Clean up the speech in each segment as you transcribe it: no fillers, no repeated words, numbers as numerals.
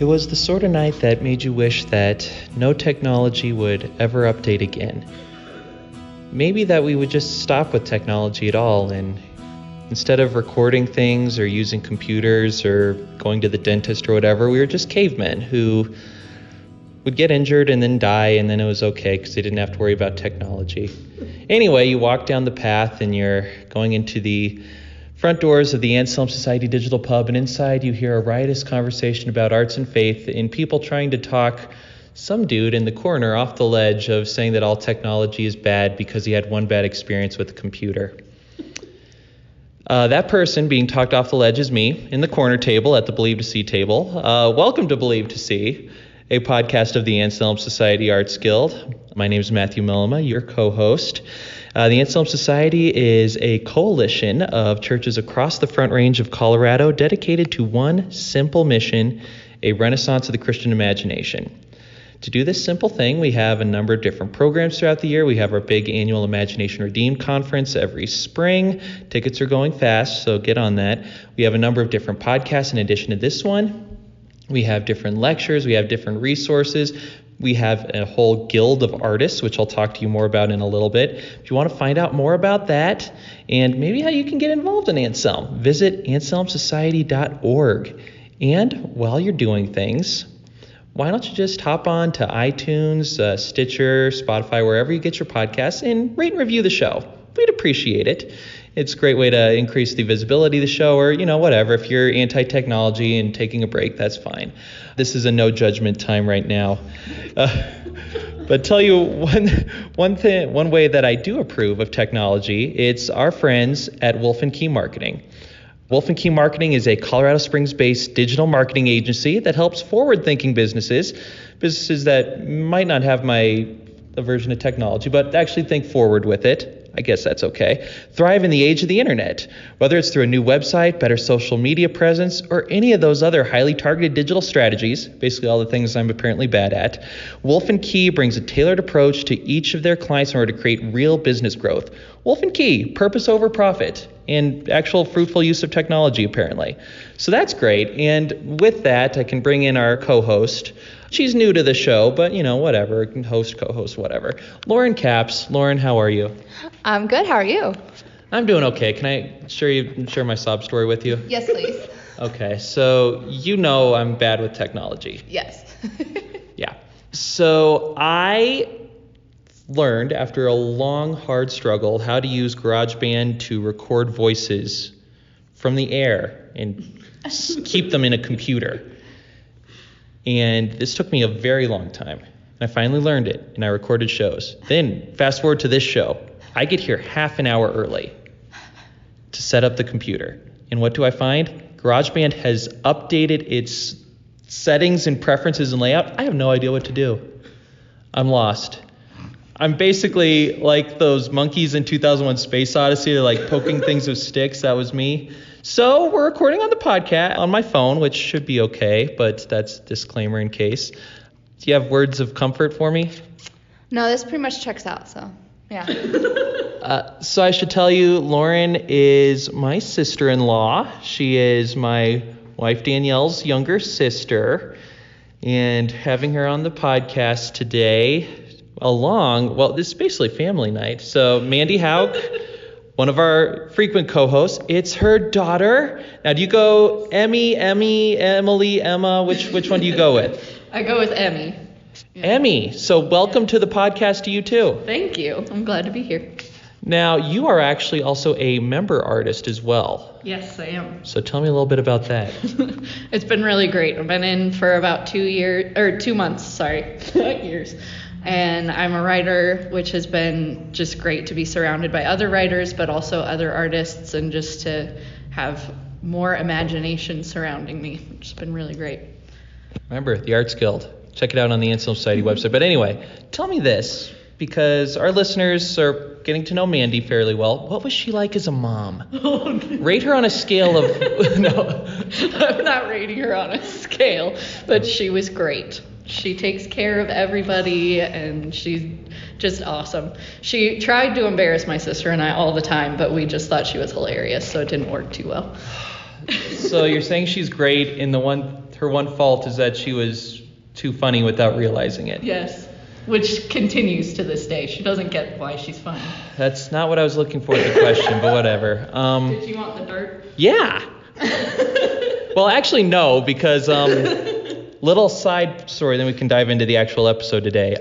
It was the sort of night that made you wish that no technology would ever update again. Maybe that we would just stop with technology at all, and instead of recording things or using computers or going to the dentist or whatever, we were just cavemen who would get injured and then die, and then it was okay because they didn't have to worry about technology. Anyway, you walk down the path and you're going into the front doors of the Anselm Society Digital Pub, and inside you hear a riotous conversation about arts and faith and people trying to talk some dude in the corner off the ledge of saying that all technology is bad because he had one bad experience with a computer. That person being talked off the ledge is me in the corner table at the Believe to See table. Welcome to Believe to See, a podcast of the Anselm Society Arts Guild. My name is Matthew Millema, your co-host. The Anselm Society is a coalition of churches across the Front Range of Colorado dedicated to one simple mission, a renaissance of the Christian imagination. To do this simple thing, we have a number of different programs throughout the year. We have our big annual Imagination Redeemed conference every spring. Tickets are going fast, so get on that. We have a number of different podcasts in addition to this one. We have different lectures. We have different resources. We have a whole guild of artists, which I'll talk to you more about in a little bit. If you want to find out more about that and maybe how you can get involved in Anselm, visit anselmsociety.org. And while you're doing things, why don't you just hop on to iTunes, Stitcher, Spotify, wherever you get your podcasts, and rate and review the show. We'd appreciate it. It's a great way to increase the visibility of the show, or, whatever. If you're anti-technology and taking a break, that's fine. This is a no judgment time right now. But tell you one way that I do approve of technology, it's our friends at Wolf & Key Marketing. Wolf & Key Marketing is a Colorado Springs-based digital marketing agency that helps forward-thinking businesses that might not have my aversion to technology, but actually think forward with it. I guess that's okay. Thrive in the age of the internet, whether it's through a new website, better social media presence, or any of those other highly targeted digital strategies, basically all the things I'm apparently bad at. Wolf & Key brings a tailored approach to each of their clients in order to create real business growth. Wolf & Key, purpose over profit, and actual fruitful use of technology, apparently. So that's great. And with that, I can bring in our co-host. She's new to the show, but, whatever, host, co-host, whatever. Lauren Capps. Lauren, how are you? I'm good. How are you? I'm doing okay. Can I share my sob story with you? Yes, please. Okay, so I'm bad with technology. Yes. Yeah. So I learned after a long, hard struggle how to use GarageBand to record voices from the air and keep them in a computer. And this took me a very long time. And I finally learned it, and I recorded shows. Then, fast forward to this show. I get here half an hour early to set up the computer. And what do I find? GarageBand has updated its settings and preferences and layout. I have no idea what to do. I'm lost. I'm basically like those monkeys in 2001 Space Odyssey. They're like poking things with sticks. That was me. So we're recording on the podcast on my phone, which should be okay, but that's a disclaimer in case. Do you have words of comfort for me? No, this pretty much checks out, so yeah. So I should tell you, Lauren is my sister-in-law. She is my wife Danielle's younger sister. And having her on the podcast today, this is basically family night. So Mandy Houk, one of our frequent co-hosts, it's her daughter. Now, do you go Emmy, Emily, Emma? Which one do you go with? I go with Emmy. Yeah. Emmy. So welcome to the podcast to you too. Thank you. I'm glad to be here. Now, you are actually also a member artist as well. Yes, I am. So tell me a little bit about that. It's been really great. I've been in for about 2 months, not years. And I'm a writer, which has been just great to be surrounded by other writers, but also other artists, and just to have more imagination surrounding me, which has been really great. Remember, the Arts Guild. Check it out on the Anselm Society website. But anyway, tell me this, because our listeners are getting to know Mandy fairly well. What was she like as a mom? Rate her on a scale of... No, I'm not rating her on a scale, but she was great. She takes care of everybody, and she's just awesome. She tried to embarrass my sister and I all the time, but we just thought she was hilarious, so it didn't work too well. So you're saying she's great, and her one fault is that she was too funny without realizing it. Yes. Which continues to this day. She doesn't get why she's funny. That's not what I was looking for in the question, but whatever. Did you want the dirt? Yeah. Well, actually, no, because little side story, then we can dive into the actual episode today.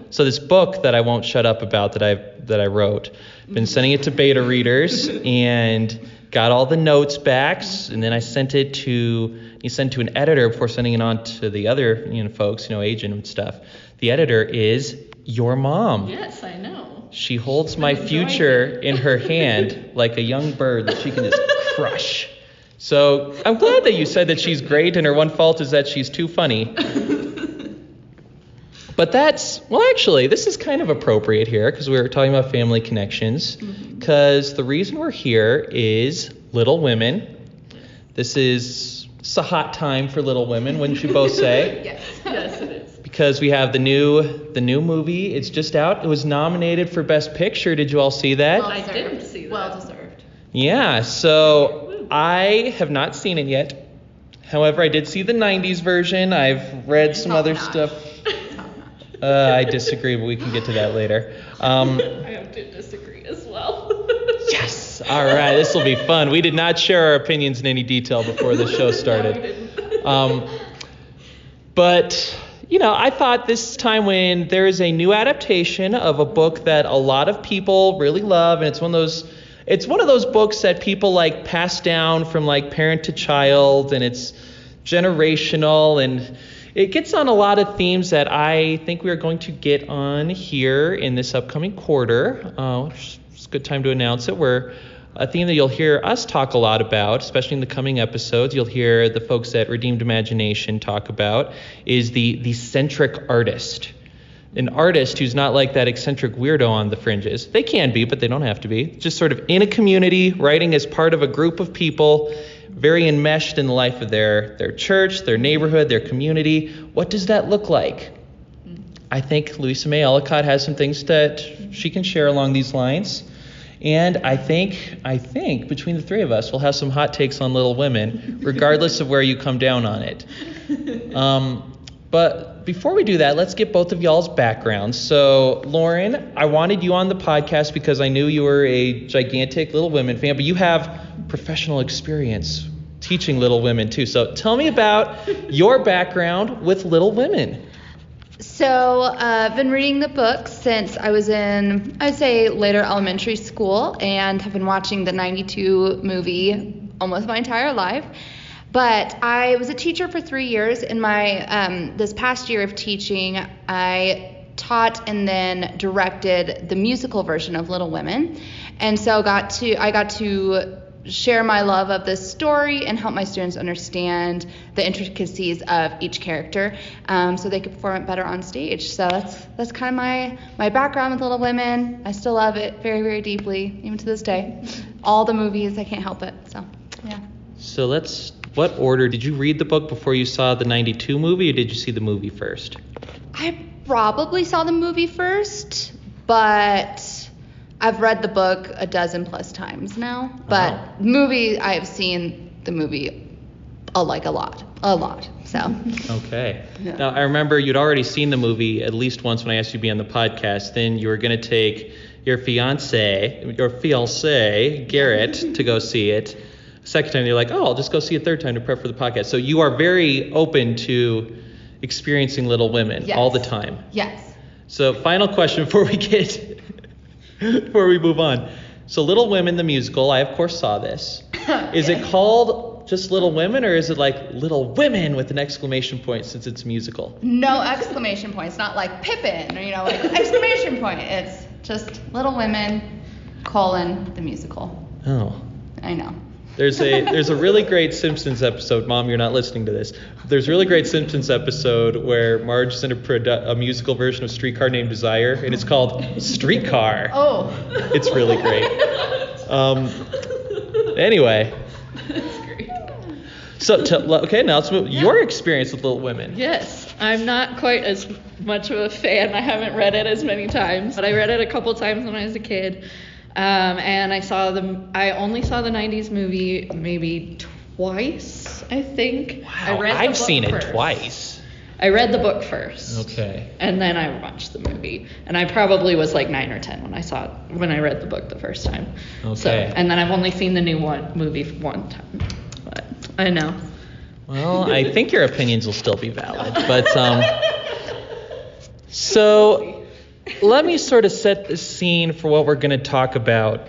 So this book that I won't shut up about that I wrote, been sending it to beta readers and got all the notes back, and then I sent it to an editor before sending it on to the other folks, agent and stuff. The editor is your mom. Yes, I know. She holds my future in her hand like a young bird that she can just crush. So I'm glad that you said that she's great and her one fault is that she's too funny. But actually, this is kind of appropriate here because we were talking about family connections. Because the reason we're here is Little Women. This is a hot time for Little Women, wouldn't you both say? Yes, it is. Because we have the new movie. It's just out. It was nominated for Best Picture. Did you all see that? I didn't see that. Well deserved. Yeah, so I have not seen it yet. However, I did see the 90s version. I've read some other stuff. I disagree, but we can get to that later. I have to disagree as well. Yes! All right, this will be fun. We did not share our opinions in any detail before the show started. No, we didn't. But, I thought this time when there is a new adaptation of a book that a lot of people really love, and it's one of those books that people like pass down from like parent to child, and it's generational, and it gets on a lot of themes that I think we are going to get on here in this upcoming quarter. It's a good time to announce it. We're a theme that you'll hear us talk a lot about, especially in the coming episodes. You'll hear the folks at Redeemed Imagination talk about is the centric artist. An artist who's not like that eccentric weirdo on the fringes. They can be, but they don't have to be. Just sort of in a community, writing as part of a group of people, very enmeshed in the life of their church, their neighborhood, their community. What does that look like? I think Louisa May Ellicott has some things that she can share along these lines. And I think between the three of us, we'll have some hot takes on Little Women, regardless of where you come down on it. But before we do that, let's get both of y'all's backgrounds. So, Lauren, I wanted you on the podcast because I knew you were a gigantic Little Women fan, but you have professional experience teaching Little Women too. So tell me about your background with Little Women. So I've been reading the book since I was in, I'd say, later elementary school, and have been watching the 92 movie almost my entire life. But I was a teacher for 3 years. In my this past year of teaching, I taught and then directed the musical version of Little Women, and so I got to share my love of this story and help my students understand the intricacies of each character, so they could perform it better on stage. So that's kind of my background with Little Women. I still love it very, very deeply, even to this day. All the movies, I can't help it. So yeah. So what order did you read the book before you saw the 92 movie, or did you see the movie first? I probably saw the movie first, but I've read the book a dozen plus times now. But movie, I have seen the movie a lot. So. Okay. Yeah. Now, I remember you'd already seen the movie at least once when I asked you to be on the podcast. Then you were going to take your fiancé, Garrett, to go see it. Second time, you're like, I'll just go see it third time to prep for the podcast. So you are very open to experiencing Little Women all the time. Yes. So final question before we move on. So Little Women, the musical, I of course saw this. Is it called just Little Women, or is it like Little Women with an exclamation point since it's musical? No exclamation point. It's not like Pippin or, like exclamation point. It's just Little Women, the musical. Oh. I know. There's a really great Simpsons episode. Mom, you're not listening to this. There's a really great Simpsons episode where Marge is in a musical version of Streetcar Named Desire, and it's called Streetcar. Oh. It's really great. Anyway. That's great. So, now let's move. Your experience with Little Women. Yes, I'm not quite as much of a fan. I haven't read it as many times, but I read it a couple times when I was a kid. And I only saw the 90s movie maybe twice, I think. Wow, I read the I've book seen it first. twice. I read the book first. Okay. And then I watched the movie. And I probably was like 9 or 10 when I read the book the first time. Okay. So, and then I've only seen the new movie one time. But I know. Well, I think your opinions will still be valid. But so let me sort of set the scene for what we're going to talk about.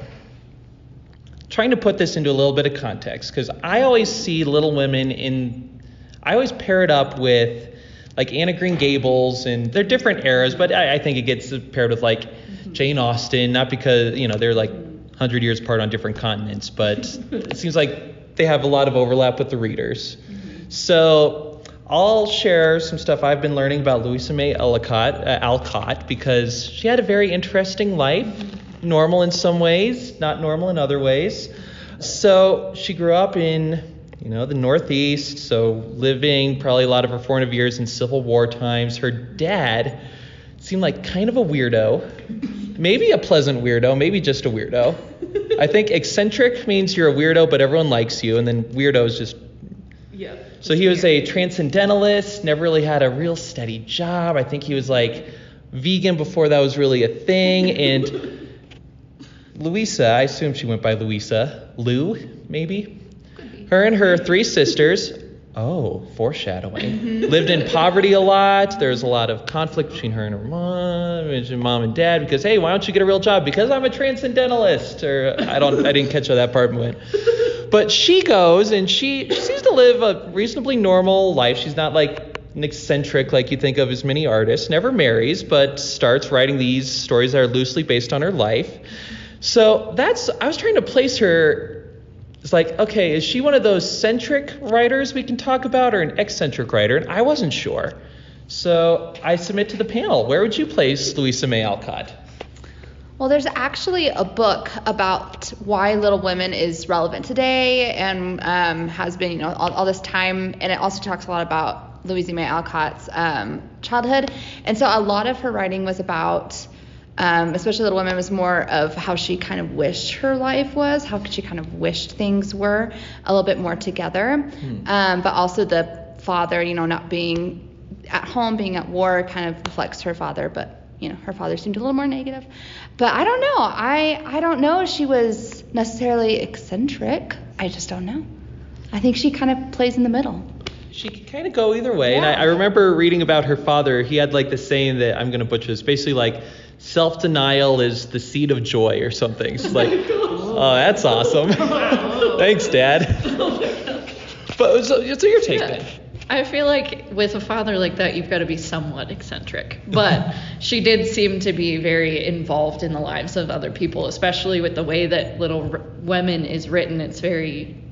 Trying to put this into a little bit of context, because I always see Little Women I always pair it up with like Anne of Green Gables, and they're different eras, but I think it gets paired with like Jane Austen, not because, they're like 100 years apart on different continents, but it seems like they have a lot of overlap with the readers. So I'll share some stuff I've been learning about Louisa May Alcott, because she had a very interesting life, normal in some ways, not normal in other ways. So she grew up in the Northeast, so living probably a lot of her formative years in Civil War times. Her dad seemed like kind of a weirdo, maybe a pleasant weirdo, maybe just a weirdo. I think eccentric means you're a weirdo, but everyone likes you, and then weirdo is just... Yeah. So he was a transcendentalist, never really had a real steady job. I think he was like vegan before that was really a thing. And Louisa, I assume she went by Louisa, Lou, maybe? Her and her 3 sisters, foreshadowing, lived in poverty a lot. There was a lot of conflict between her and her mom and dad, because, hey, why don't you get a real job? Because I'm a transcendentalist. Or I didn't catch how that part went. But she goes, and she seems to live a reasonably normal life. She's not like an eccentric like you think of as many artists. Never marries, but starts writing these stories that are loosely based on her life. So I was trying to place her. It's like, okay, is she one of those centric writers we can talk about, or an eccentric writer? And I wasn't sure. So I submit to the panel. Where would you place Louisa May Alcott? Well, there's actually a book about why Little Women is relevant today and has been, all this time. And it also talks a lot about Louisa May Alcott's childhood. And so a lot of her writing was about, especially Little Women, was more of how she kind of wished her life was, how she kind of wished things were a little bit more together. But also the father, not being at home, being at war, kind of reflects her father. But her father seemed a little more negative. But I don't know. I don't know if she was necessarily eccentric. I just don't know. I think she kind of plays in the middle. She could kind of go either way. Yeah. And I remember reading about her father. He had like the saying that I'm going to butcher this. Basically like self-denial is the seed of joy or something. It's like, oh, that's awesome. Thanks, Dad. But so your take then. I feel like with a father like that, you've got to be somewhat eccentric. But she did seem to be very involved in the lives of other people, especially with the way that Little Women is written. It's very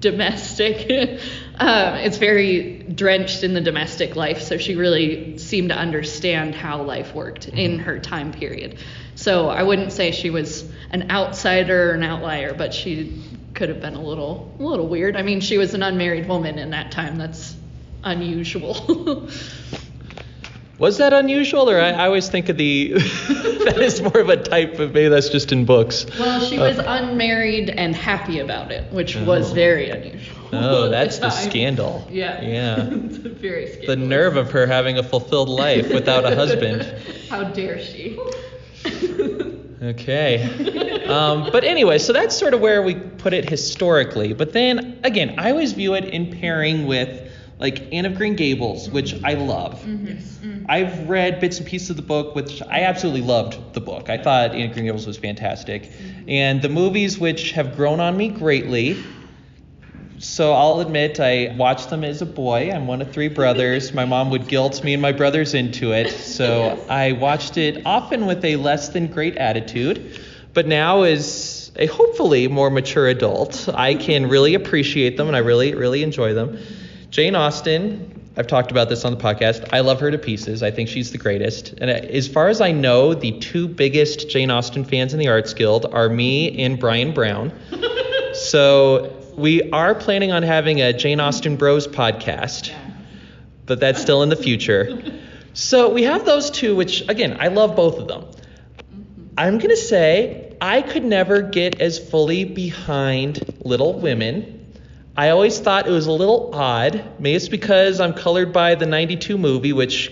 domestic. It's very drenched in the domestic life. So she really seemed to understand how life worked in her time period. So I wouldn't say she was an outsider or an outlier, but she could have been a little weird. I mean, she was an unmarried woman in that time. That's unusual. Was that unusual, or I always think of that is more of a type of, maybe that's just in books. Well, she was unmarried and happy about it, which was very unusual. Oh, that's the scandal. Yeah. Very scandalous. The nerve of her having a fulfilled life without a husband. How dare she? Okay. But anyway, so that's sort of where we put it historically. But then, again, I always view it in pairing with like Anne of Green Gables, which I love. I've read bits and pieces of the book, which I absolutely loved the book. I thought Anne of Green Gables was fantastic. And the movies, which have grown on me greatly. So I'll admit I watched them as a boy. I'm one of 3 brothers. My mom would guilt me and my brothers into it. So I watched it often with a less than great attitude. But now as a hopefully more mature adult, I can really appreciate them and I really, really enjoy them. Jane Austen, I've talked about this on the podcast. I love her to pieces. I think she's the greatest. And as far as I know, the 2 biggest Jane Austen fans in the Arts Guild are me and Brian Brown. So we are planning on having a Jane Austen Bros podcast, but that's still in the future. So we have those 2, which, again, I love both of them. I'm going to say I could never get as fully behind Little Women. I always thought it was a little odd. Maybe it's because I'm colored by the 92 movie, which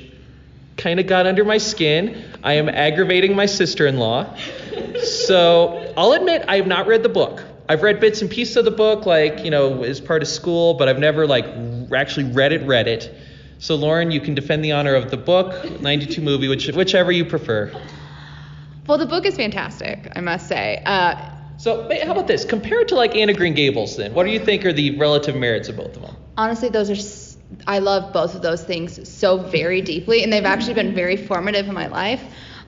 kind of got under my skin. I am aggravating my sister-in-law. So I'll admit I have not read the book. I've read bits and pieces of the book, like, as part of school, but I've never, actually read it. So Lauren, you can defend the honor of the book, 92 movie, whichever you prefer. Well, the book is fantastic, I must say. So how about this? Compare it to Anne of Green Gables then. What do you think are the relative merits of both of them? Honestly, I love both of those things so very deeply, and they've actually been very formative in my life.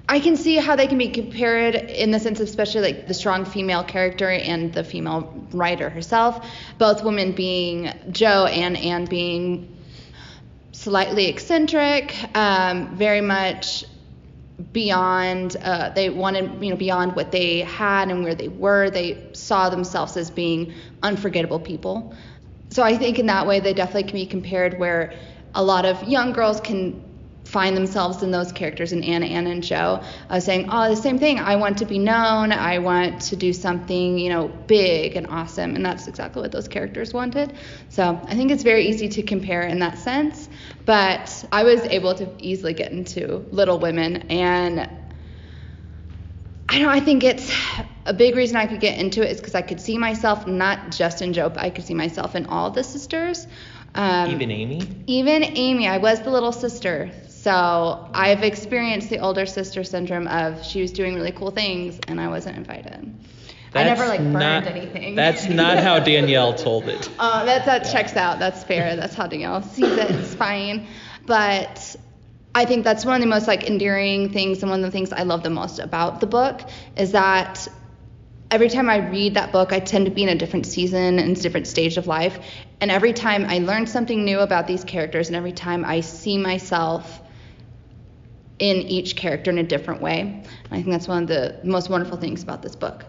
I can see how they can be compared in the sense of especially the strong female character and the female writer herself. Both women being Jo and Anne being slightly eccentric, very much beyond, they wanted, beyond what they had and where they were. They saw themselves as being unforgettable people. So I think in that way they definitely can be compared, where a lot of young girls can find themselves in those characters in Anne and Jo, saying, the same thing. I want to be known. I want to do something, big and awesome. And that's exactly what those characters wanted. So I think it's very easy to compare in that sense. But I was able to easily get into Little Women. And I think it's a big reason I could get into it is because I could see myself not just in Jo, but I could see myself in all the sisters. Even Amy? Even Amy. I was the little sister. So I've experienced the older sister syndrome of she was doing really cool things and I wasn't invited. I never burned anything. That's not how Danielle told it. That checks out. That's fair. That's how Danielle sees it. It's fine. But I think that's one of the most endearing things, and one of the things I love the most about the book is that every time I read that book, I tend to be in a different season and different stage of life. And every time I learn something new about these characters, and every time I see myself in each character in a different way. And I think that's one of the most wonderful things about this book.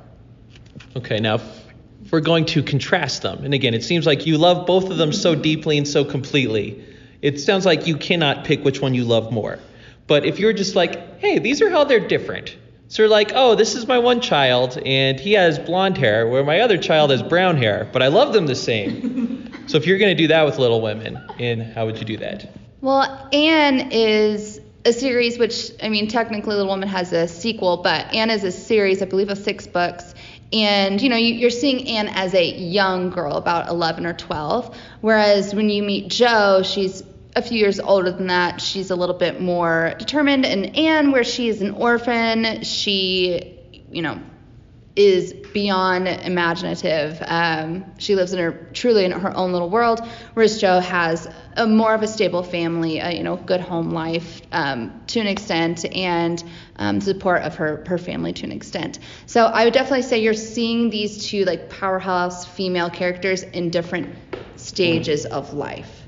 Okay, now if we're going to contrast them, and again, it seems like you love both of them so deeply and so completely. It sounds like you cannot pick which one you love more. But if you're just hey, these are how they're different. So you're this is my one child, and he has blonde hair, where my other child has brown hair, but I love them the same. So if you're going to do that with Little Women, and how would you do that? Well, Anne is a series, which, technically Little Women has a sequel, but Anne is a series, I believe, of 6 books. And, you're seeing Anne as a young girl, about 11 or 12, whereas when you meet Jo, she's a few years older than that. She's a little bit more determined. And Anne, where she is an orphan, she, is beyond imaginative. She lives truly in her own little world, whereas Jo has more of a stable family, good home life to an extent, and support of her family to an extent. So I would definitely say you're seeing these two powerhouse female characters in different stages of life.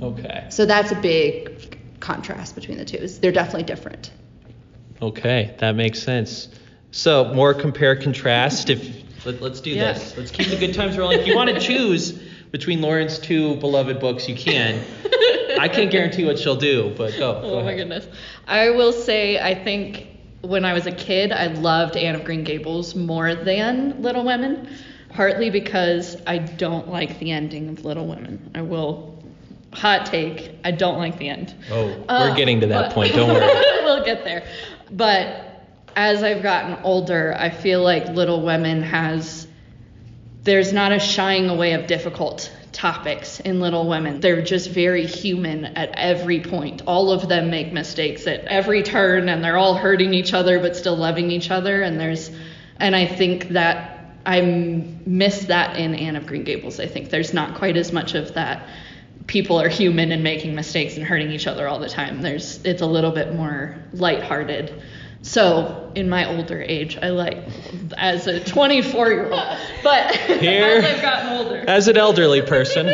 Okay. So that's a big contrast between the two. They're definitely different. Okay, that makes sense. So more compare contrast. Let's do Yeah. this. Let's keep the good times rolling. If you want to choose between Lauren's 2 beloved books, you can. I can't guarantee what she'll do, but go Oh my ahead. goodness. I will say, I think when I was a kid, I loved Anne of Green Gables more than Little Women, partly because I don't like the ending of Little Women. Hot take, I don't like the end. Oh, we're getting to that point, don't worry. We'll get there. But as I've gotten older, I feel like Little Women there's not a shying away of difficult topics in Little Women. They're just very human at every point. All of them make mistakes at every turn, and they're all hurting each other but still loving each other. And I think that I miss that in Anne of Green Gables. I think there's not quite as much of that. People are human and making mistakes and hurting each other all the time. It's a little bit more lighthearted. So in my older age, I like as a 24-year-old, but Here, as I've gotten older. As an elderly person.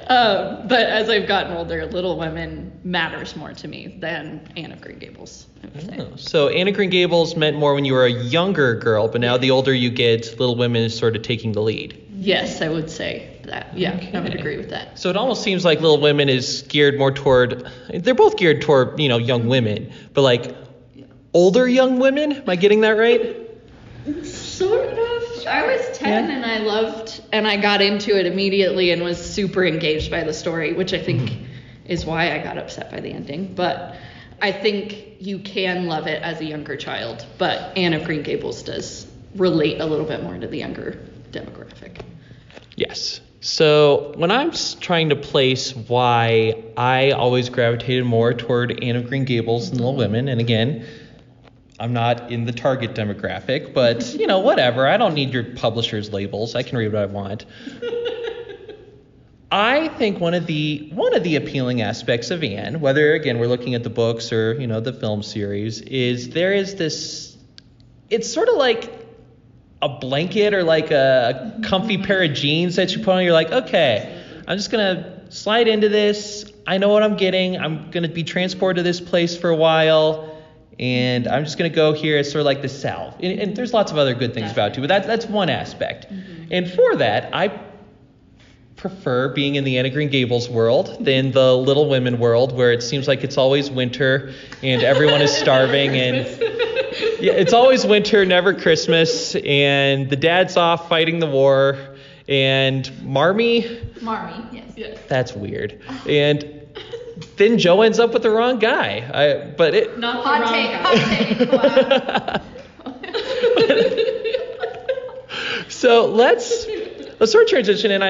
But as I've gotten older, Little Women matters more to me than Anne of Green Gables, I would say. Oh, so Anne of Green Gables meant more when you were a younger girl, but now the older you get, Little Women is sort of taking the lead. Yes, I would say that. Yeah, Okay. I would agree with that. So it almost seems like Little Women is geared more toward, they're both geared toward, young women, but older young women? Am I getting that right? Sort of. I was 10 and I got into it immediately and was super engaged by the story, which I think is why I got upset by the ending. But I think you can love it as a younger child, but Anne of Green Gables does relate a little bit more to the younger demographic. Yes. So when I'm trying to place why I always gravitated more toward Anne of Green Gables than Little Women, and again, I'm not in the target demographic, but whatever. I don't need your publisher's labels. I can read what I want. I think one of the appealing aspects of Anne, whether again we're looking at the books or the film series, is there is this. It's sort of like a blanket or like a comfy pair of jeans that you put on. You're like, okay, I'm just gonna slide into this. I know what I'm getting. I'm gonna be transported to this place for a while, and I'm just gonna go here. It's sort of like the South, and there's lots of other good things about it too. But that's one aspect. And for that, I prefer being in the Anne of Green Gables world than the Little Women world, where it seems like it's always winter and everyone is starving and it's always winter, never Christmas, and the dad's off fighting the war, and Marmee, yes. That's weird, and then Joe ends up with the wrong guy. Not the wrong guy. So let's sort of transition, and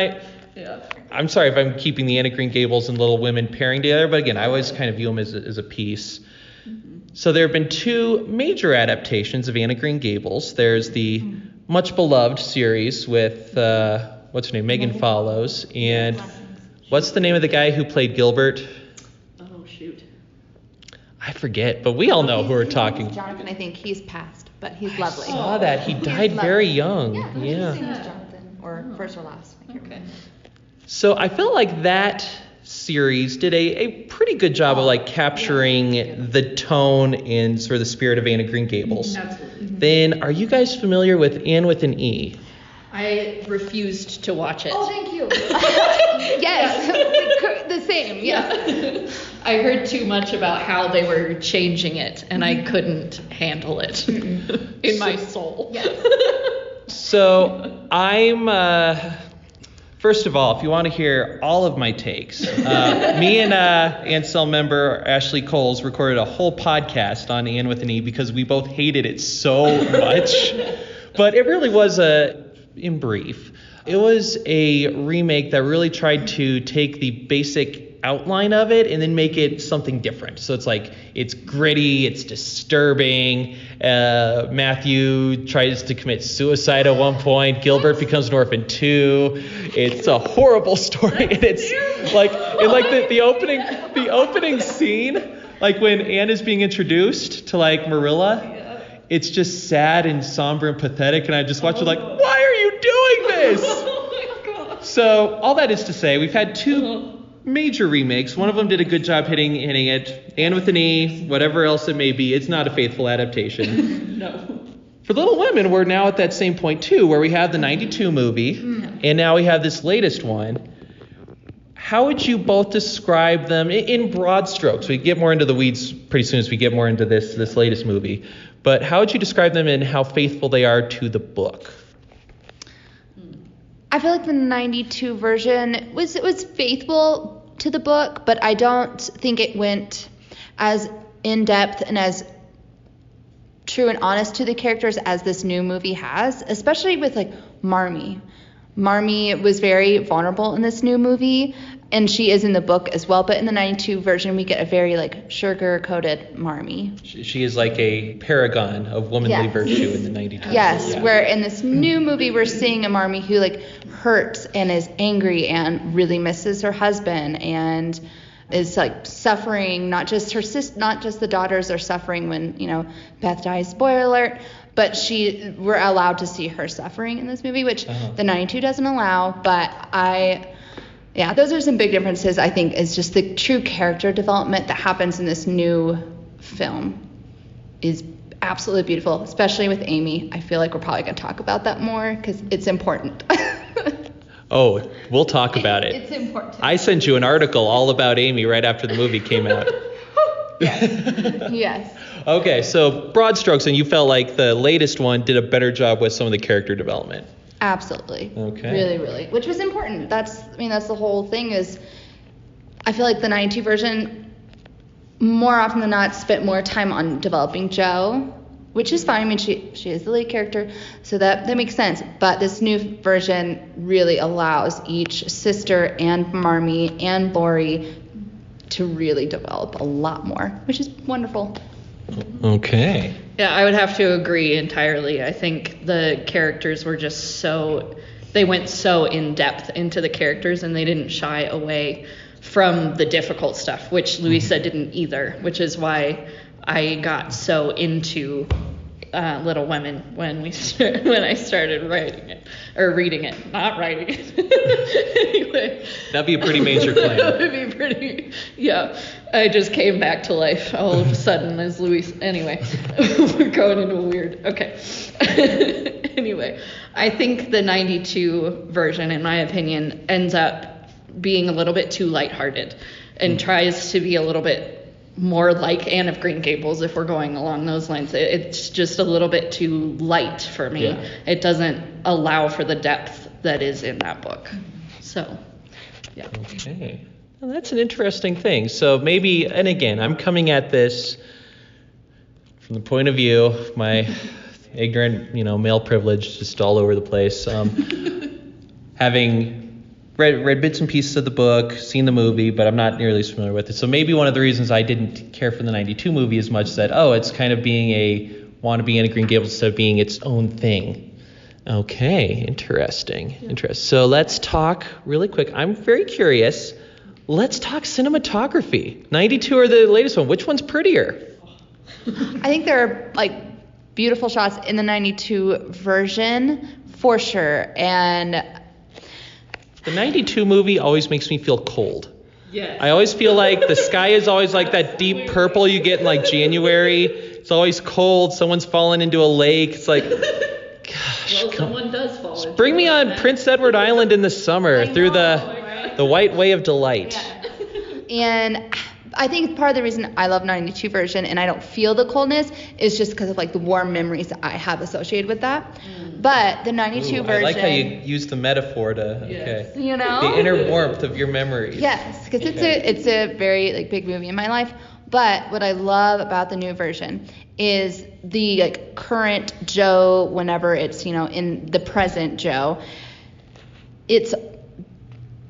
I'm sorry if I'm keeping the Anne of Green Gables and Little Women pairing together, but again, I always kind of view them as a piece. So there have been two major adaptations of Anne of Green Gables. There's the much beloved series with, what's her name, Megan Follows, and what's the name of the guy who played Gilbert? Oh, shoot. I forget, but we all know who we're talking. Jonathan, I think he's passed, but he's lovely. I saw that. He died very young. Yeah. His name was Jonathan, or first or last. I can't remember. So I felt like that series did a pretty good job of like capturing the tone and sort of the spirit of Anne of Green Gables. Absolutely. Then, are you guys familiar with Anne with an E? I refused to watch it. Oh, thank you. Yes, the same. Yes. I heard too much about how they were changing it, and I couldn't handle it in my soul. Yes. So I'm. First of all, if you want to hear all of my takes, me and Anselm member Ashley Coles recorded a whole podcast on Anne with an E because we both hated it so much. But it really was in brief, it was a remake that really tried to take the basic outline of it and then make it something different. So it's gritty, it's disturbing. Matthew tries to commit suicide at one point. Gilbert becomes an orphan too. It's a horrible story, and it's like the opening scene, like when Anne is being introduced to like Marilla. It's just sad and somber and pathetic, and I just watch it like, why are you doing this? Oh my God. So all that is to say, we've had two major remakes. One of them did a good job hitting it. Anne with an E, whatever else it may be, it's not a faithful adaptation. No. For Little Women, we're now at that same point too, where we have the 92 movie, and now we have this latest one. How would you both describe them in broad strokes? We get more into the weeds pretty soon as we get more into this latest movie. But how would you describe them and how faithful they are to the book? I feel like the 92 version was faithful to the book, but I don't think it went as in depth and as true and honest to the characters as this new movie has, especially with like Marmee. Marmee was very vulnerable in this new movie, and she is in the book as well, but in the 92 version we get a very like sugar-coated Marmee. She is like a paragon of womanly virtue in the 92. Yes, where in this new movie we're seeing a Marmee who like hurts and is angry and really misses her husband and is like suffering. Not just the daughters are suffering when Beth dies. Spoiler alert. But we're allowed to see her suffering in this movie, which the 92 doesn't allow. But those are some big differences, I think, is just the true character development that happens in this new film is absolutely beautiful, especially with Amy. I feel like we're probably going to talk about that more because it's important. Oh, we'll talk about it. It's important. I sent you an article all about Amy right after the movie came out. Yes. Okay, so broad strokes, and you felt like the latest one did a better job with some of the character development. Absolutely. Okay. Really, really. Which was important. That's the whole thing is, I feel like the 92 version, more often than not, spent more time on developing Jo, which is fine. I mean, she is the lead character, so that makes sense. But this new version really allows each sister and Marmee and Lori to really develop a lot more, which is wonderful. Okay. Yeah, I would have to agree entirely. I think the characters were just they went so in depth into the characters, and they didn't shy away from the difficult stuff, which Louisa didn't either, which is why I got so into Little Women when I started writing it, or reading it, not writing it. Anyway. That'd be a pretty major claim. That would be pretty, yeah. I just came back to life all of a sudden as Louise. Anyway, we're going into a weird, okay. Anyway, I think the 92 version, in my opinion, ends up being a little bit too lighthearted and tries to be a little bit more like Anne of Green Gables, if we're going along those lines. It's just a little bit too light for me. Yeah. It doesn't allow for the depth that is in that book. So, yeah. Okay. Well, that's an interesting thing. So maybe, and again, I'm coming at this from the point of view of my ignorant, male privilege just all over the place. Having read bits and pieces of the book, seen the movie, but I'm not nearly as familiar with it. So maybe one of the reasons I didn't care for the 92 movie as much is that, it's kind of being a wannabe Anne of Green Gables instead of being its own thing. Okay, interesting. So let's talk really quick. I'm very curious. Let's talk cinematography. 92 or the latest one. Which one's prettier? I think there are beautiful shots in the 92 version for sure. And the 92 movie always makes me feel cold. Yeah. I always feel like the sky is always like that deep purple you get in January. It's always cold. Someone's fallen into a lake. It's like, gosh. Well, someone does fall into bring me on Prince Edward Island in the summer through the white way of delight. Yeah. And I think part of the reason I love 92 version and I don't feel the coldness is just because of the warm memories that I have associated with that. But the 92 version. I like how you use the metaphor to, yes. Okay. The inner warmth of your memories. Yes, because it's a very big movie in my life. But what I love about the new version is the current Jo, whenever it's, in the present Jo, it's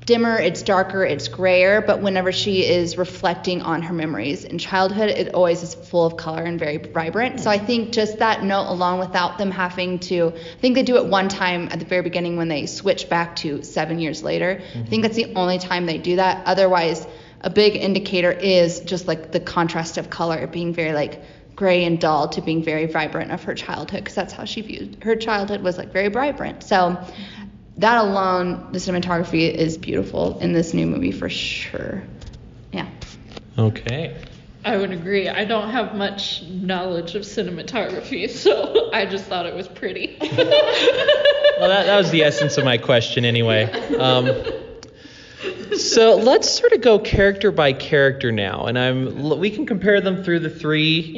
dimmer, it's darker, it's grayer, but whenever she is reflecting on her memories in childhood, it always is full of color and very vibrant. So I think just that note alone, without them having to, I think they do it one time at the very beginning when they switch back to 7 years later. Mm-hmm. I think that's the only time they do that. Otherwise, a big indicator is just the contrast of color being very gray and dull to being very vibrant of her childhood, because that's how she viewed her childhood, was very vibrant. So that alone, the cinematography is beautiful in this new movie for sure. Yeah. Okay. I would agree. I don't have much knowledge of cinematography, so I just thought it was pretty. Well, that was the essence of my question anyway. So let's sort of go character by character now, and we can compare them through the three,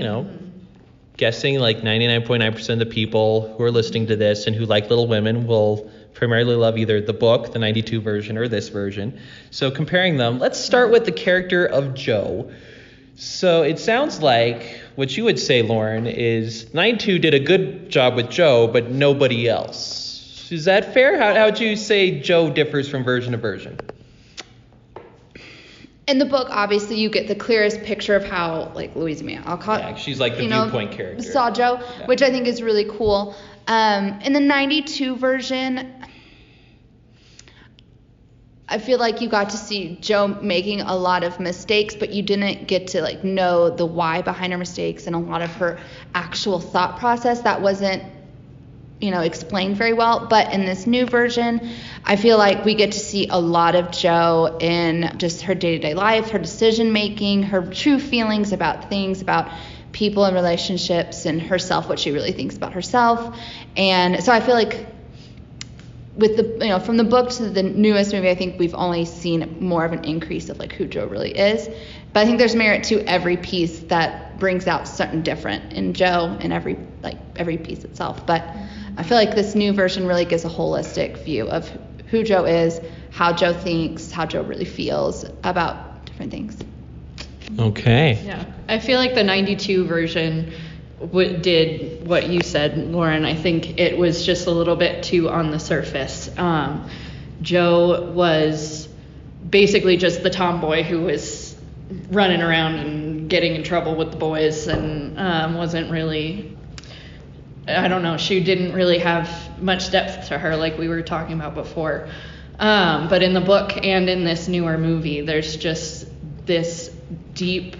guessing 99.9% of the people who are listening to this and who like Little Women will primarily love either the book, the 92 version, or this version. So comparing them, let's start with the character of Jo. So it sounds like what you would say, Lauren, is 92 did a good job with Jo, but nobody else. Is that fair? How would you say Jo differs from version to version? In the book, obviously, you get the clearest picture of how, Louisa May Alcott, she's the viewpoint character. Saw Jo, which I think is really cool. In the 92 version, I feel like you got to see Jo making a lot of mistakes, but you didn't get to know the why behind her mistakes and a lot of her actual thought process. That wasn't explained very well. But in this new version, I feel like we get to see a lot of Jo in just her day-to-day life, her decision making, her true feelings about things, about people and relationships, and herself, what she really thinks about herself. And so I feel like with the from the book to the newest movie, I think we've only seen more of an increase of who Jo really is. But I think there's merit to every piece that brings out something different in Joe and every piece itself. But I feel like this new version really gives a holistic view of who Joe is, how Joe thinks, how Joe really feels about different things. Okay. Yeah, I feel like the 92 version did what you said, Lauren. I think it was just a little bit too on the surface. Joe was basically just the tomboy who was running around and getting in trouble with the boys, and wasn't really, I don't know, she didn't really have much depth to her like we were talking about before. But in the book and in this newer movie, there's just this deep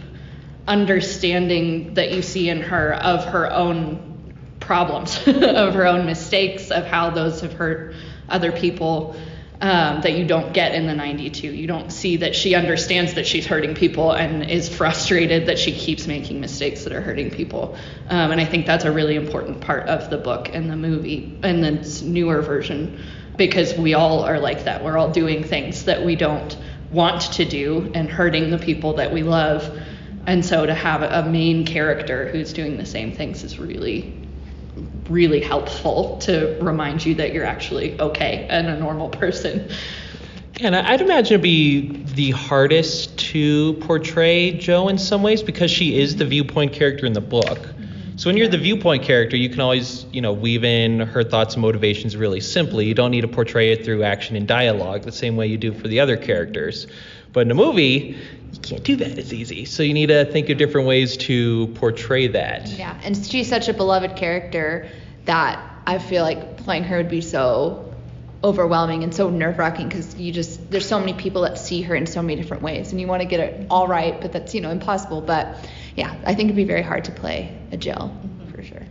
understanding that you see in her of her own problems, of her own mistakes, of how those have hurt other people, that you don't get in the 92. You don't see that she understands that she's hurting people and is frustrated that she keeps making mistakes that are hurting people. And I think that's a really important part of the book and the movie and this newer version, because we all are like that. We're all doing things that we don't want to do and hurting the people that we love. And so to have a main character who's doing the same things is really, really helpful to remind you that you're actually okay and a normal person. And I'd imagine it'd be the hardest to portray Joe in some ways because she is the viewpoint character in the book. So when you're the viewpoint character, you can always, weave in her thoughts and motivations really simply. You don't need to portray it through action and dialogue the same way you do for the other characters. But in a movie, you can't do that as easy. So you need to think of different ways to portray that. Yeah, and she's such a beloved character that I feel like playing her would be so overwhelming and so nerve-wracking because there's so many people that see her in so many different ways, and you want to get it all right, but that's impossible. But yeah, I think it'd be very hard to play a Jill for sure.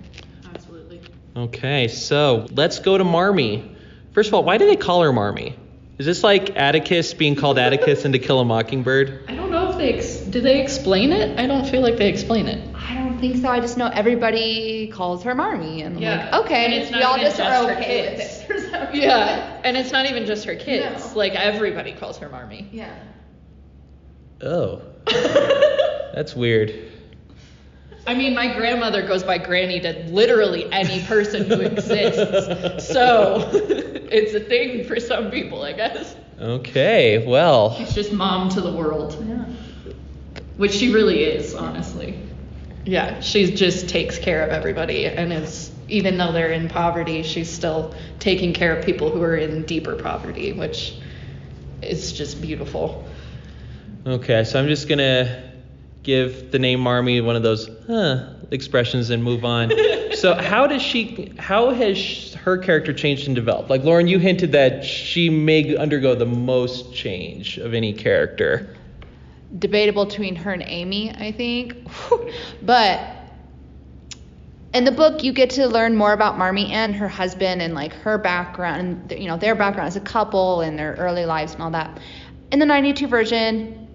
Absolutely. Okay, so let's go to Marmee. First of all, why do they call her Marmee? Is this like Atticus being called Atticus in To Kill a Mockingbird? I don't know if do they explain it? I don't feel like they explain it. I don't think so. I just know everybody calls her Marmee, and I'm like, okay, and it's not we all even just are her okay kids. with it. For some reason. Yeah, and it's not even just her kids. No. Like everybody calls her Marmee. Yeah. Oh, that's weird. I mean, my grandmother goes by Granny to literally any person who exists. So it's a thing for some people, I guess. Okay, well. She's just mom to the world. Yeah. Which she really is, honestly. Yeah, she just takes care of everybody and is, even though they're in poverty, she's still taking care of people who are in deeper poverty, which is just beautiful. Okay, so I'm just going to give the name Marmee one of those expressions and move on. So how has her character changed and developed? Like Lauren, you hinted that she may undergo the most change of any character. Debatable between her and Amy, I think. But in the book, you get to learn more about Marmee and her husband and like her background, and their background as a couple and their early lives and all that. In the 92 version,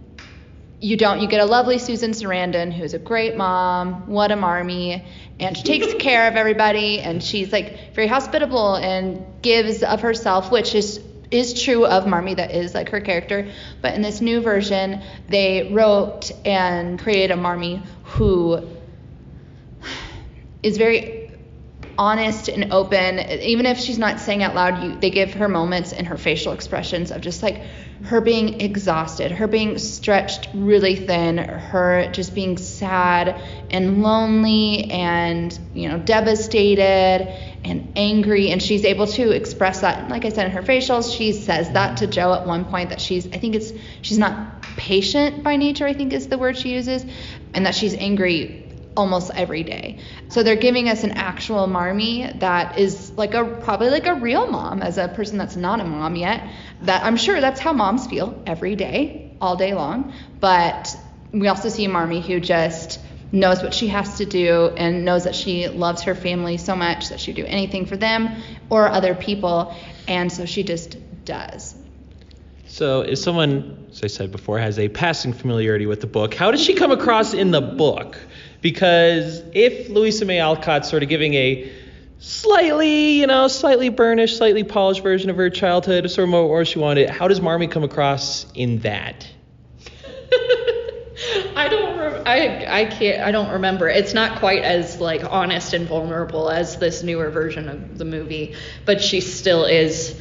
you don't. You get a lovely Susan Sarandon, who's a great mom, what a Marmee, and she takes care of everybody, and she's like very hospitable and gives of herself, which is true of Marmee. That is like her character. But in this new version, they wrote and created a Marmee who is very honest and open. Even if she's not saying out loud, they give her moments in her facial expressions of just like her being exhausted, her being stretched really thin, her just being sad and lonely and devastated and angry, and she's able to express that. And like I said, in her facials, she says that to Joe at one point, that she's not patient by nature, I think is the word she uses, and that she's angry almost every day. So they're giving us an actual Marmee that is probably like a real mom, as a person that's not a mom yet. That I'm sure that's how moms feel every day, all day long. But we also see a Marmee who just knows what she has to do and knows that she loves her family so much that she'd do anything for them or other people, and so she just does. So if someone, as I said before, has a passing familiarity with the book, how does she come across in the book? Because if Louisa May Alcott's sort of giving a slightly burnished, slightly polished version of her childhood, sort of more she wanted, how does Marmee come across in that? I don't remember. It's not quite as like honest and vulnerable as this newer version of the movie, but she still is.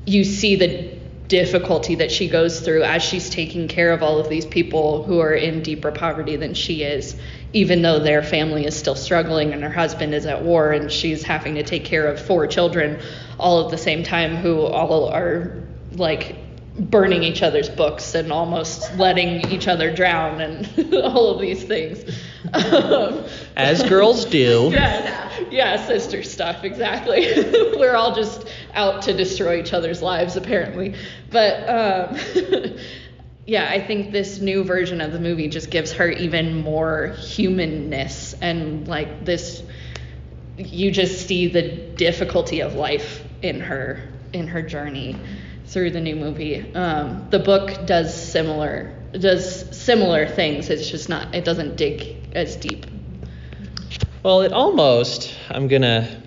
You see the difficulty that she goes through as she's taking care of all of these people who are in deeper poverty than she is, even though their family is still struggling and her husband is at war and she's having to take care of 4 children all at the same time who all are like burning each other's books and almost letting each other drown and all of these things. As girls do. Yeah, sister stuff, exactly. We're all just out to destroy each other's lives, apparently. But yeah, I think this new version of the movie just gives her even more humanness and like this, you just see the difficulty of life in her journey through the new movie. The book does similar things. It's just not, it doesn't dig as deep. Well, I'm going to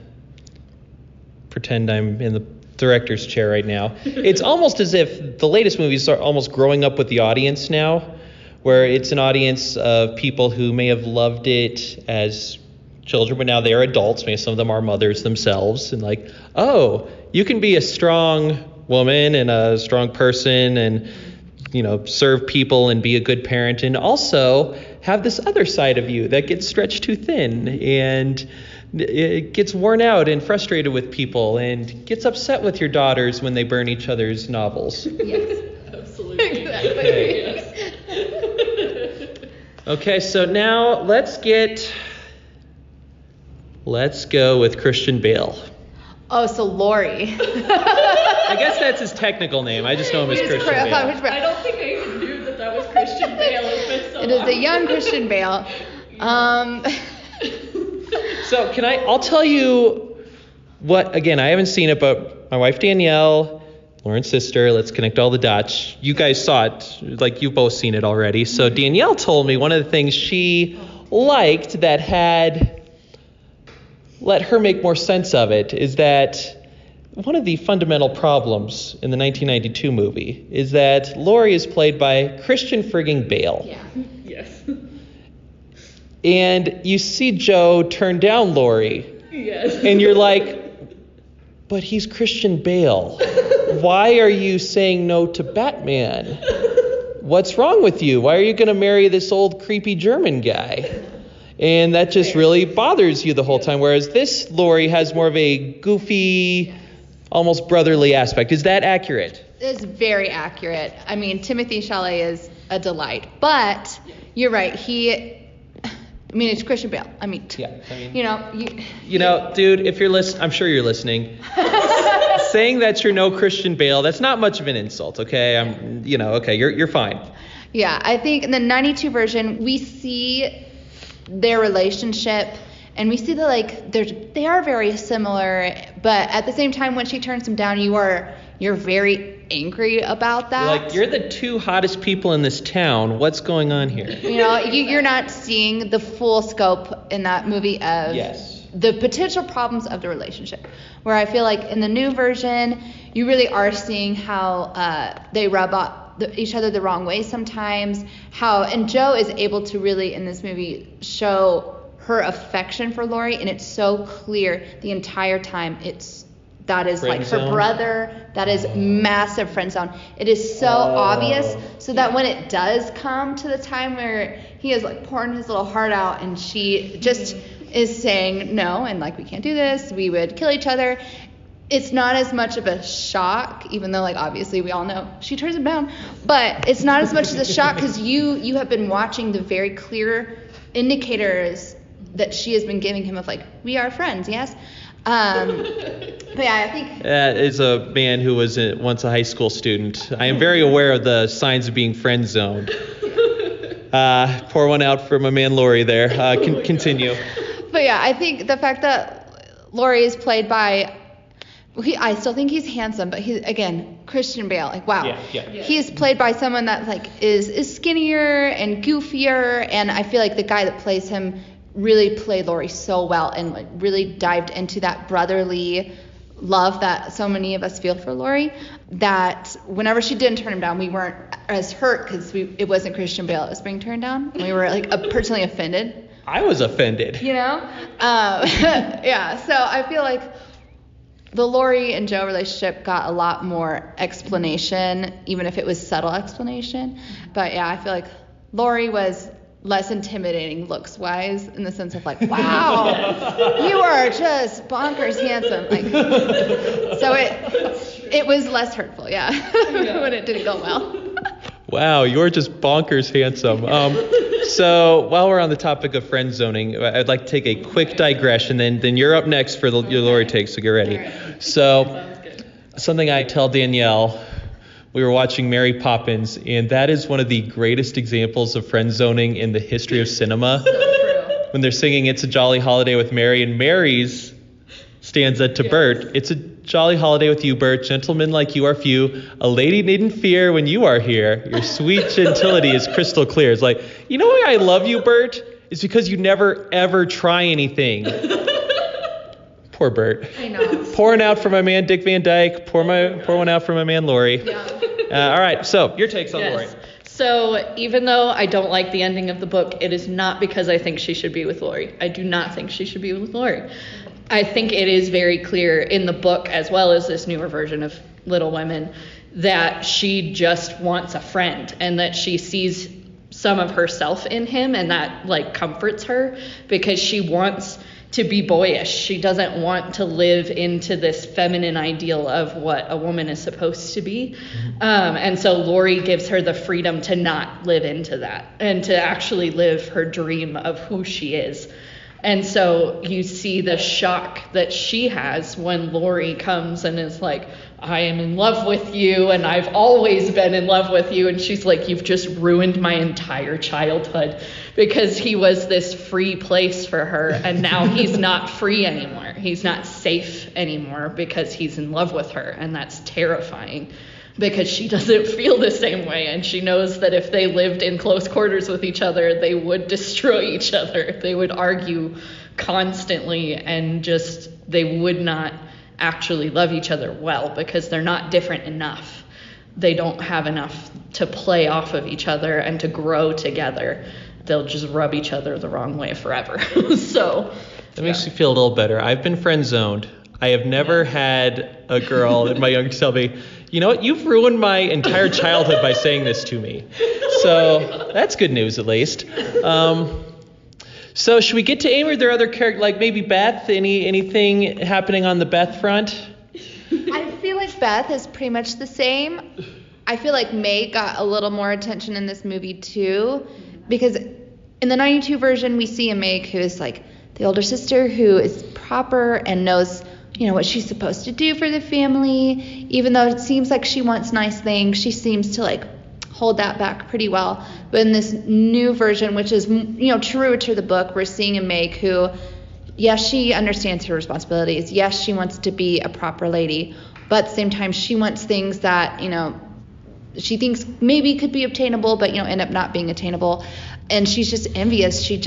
pretend I'm in the director's chair right now. It's almost as if the latest movies are almost growing up with the audience now, where it's an audience of people who may have loved it as children, but now they're adults. Maybe some of them are mothers themselves, and like, oh, you can be a strong woman and a strong person and, you know, serve people and be a good parent, and also have this other side of you that gets stretched too thin and it gets worn out and frustrated with people and gets upset with your daughters when they burn each other's novels. Yes, absolutely. Okay, so now let's go with Christian Bale. Oh, so Laurie. I guess that's his technical name. I just know him as Christian Bale. I don't think I even knew that was Christian Bale. It is a young Christian Bale. So I'll tell you what, again, I haven't seen it, but my wife Danielle, Lauren's sister, let's connect all the dots. You guys saw it, like you've both seen it already. So Danielle told me one of the things she liked that had let her make more sense of it is that one of the fundamental problems in the 1992 movie is that Laurie is played by Christian frigging Bale. Yeah. Yes. And you see Joe turn down Laurie. Yes. And you're like, but he's Christian Bale. Why are you saying no to Batman? What's wrong with you? Why are you going to marry this old creepy German guy? And that just really bothers you the whole time. Whereas this Laurie has more of a goofy, almost brotherly aspect. Is that accurate? It's very accurate. I mean, Timothée Chalamet is a delight. But you're right. It's Christian Bale. Dude, if you're listening, I'm sure you're listening. Saying that you're no Christian Bale, that's not much of an insult, okay? You're fine. Yeah, I think in the 92 version, we see their relationship, and we see that they are very similar, but at the same time, when she turns him down, you're very angry about that. You're the 2 hottest people in this town. What's going on here? You're not seeing the full scope in that movie of the potential problems of the relationship. Where I feel like in the new version, you really are seeing how they rub off each other the wrong way sometimes. And Joe is able to really in this movie show her affection for Laurie, and it's so clear the entire time. That is friend like zone. Her brother. That is massive friend zone. It is so obvious, so that when it does come to the time where he is like pouring his little heart out, and she just is saying no, and like, we can't do this, we would kill each other. It's not as much of a shock, even though obviously we all know she turns him down, but it's not as much as a shock because you have been watching the very clear indicators that she has been giving him of we are friends, yes? But yeah, I think... As a man who was once a high school student, I am very aware of the signs of being friend zoned. Pour one out for my man Laurie there. Continue. But yeah, I think the fact that Laurie is played by... I still think he's handsome, but he's, again, Christian Bale. Wow. Yeah. He's played by someone that is skinnier and goofier, and I feel like the guy that plays him really played Laurie so well and really dived into that brotherly love that so many of us feel for Laurie, that whenever she didn't turn him down, we weren't as hurt because it wasn't Christian Bale that was being turned down. We were like personally offended. I was offended. You know? Yeah. So I feel like the Lori and Joe relationship got a lot more explanation, even if it was subtle explanation. But yeah, I feel like Lori was less intimidating looks wise in the sense of like, wow, you are just bonkers handsome. Like, so it was less hurtful, yeah. When it didn't go well. Wow, you're just bonkers handsome. So while we're on the topic of friend zoning, I'd like to take a quick digression. Then you're up next for your Lori take, so get ready. Right. So something I tell Danielle, we were watching Mary Poppins, and that is one of the greatest examples of friend zoning in the history of cinema. So true. When they're singing It's a Jolly Holiday with Mary, and Mary's stanza to Yes. Bert, it's a jolly holiday with you, Bert, gentlemen like you are few, a lady needn't fear when you are here, your sweet gentility is crystal clear. It's like, you know why I love you, Bert? It's because you never ever try anything. Poor Bert. I know. Pouring out for my man Dick Van Dyke, pour one out for my man Lori. Yeah. All right, so your takes on Lori. Yes. So even though I don't like the ending of the book, it is not because I think she should be with Lori. I do not think she should be with Lori. I think it is very clear in the book, as well as this newer version of Little Women, that she just wants a friend and that she sees some of herself in him, and that like comforts her because she wants to be boyish. She doesn't want to live into this feminine ideal of what a woman is supposed to be. And so Lori gives her the freedom to not live into that and to actually live her dream of who she is. And so you see the shock that she has when Lori comes and is like, I am in love with you and I've always been in love with you. And she's like, you've just ruined my entire childhood, because he was this free place for her. And now he's not free anymore. He's not safe anymore because he's in love with her. And that's terrifying, because she doesn't feel the same way. And she knows that if they lived in close quarters with each other, they would destroy each other. They would argue constantly, and just they would not actually love each other well, because they're not different enough. They don't have enough to play off of each other and to grow together. They'll just rub each other the wrong way forever. So That makes me feel a little better. I've been friend zoned. I have never had a girl in my young tell me, you know what, you've ruined my entire childhood by saying this to me. So that's good news, at least. So should we get to Amy? Or are there other characters, like maybe Beth? Anything happening on the Beth front? I feel like Beth is pretty much the same. I feel like May got a little more attention in this movie too, because in the 92 version we see a Meg who is like the older sister who is proper and knows, you know, what she's supposed to do for the family. Even though it seems like she wants nice things, she seems to like hold that back pretty well. But in this new version, which is, you know, truer to the book, we're seeing a Meg who, yes, she understands her responsibilities. Yes, she wants to be a proper lady, but at the same time, she wants things that, you know, she thinks maybe could be obtainable, but, you know, end up not being attainable. And she's just envious. She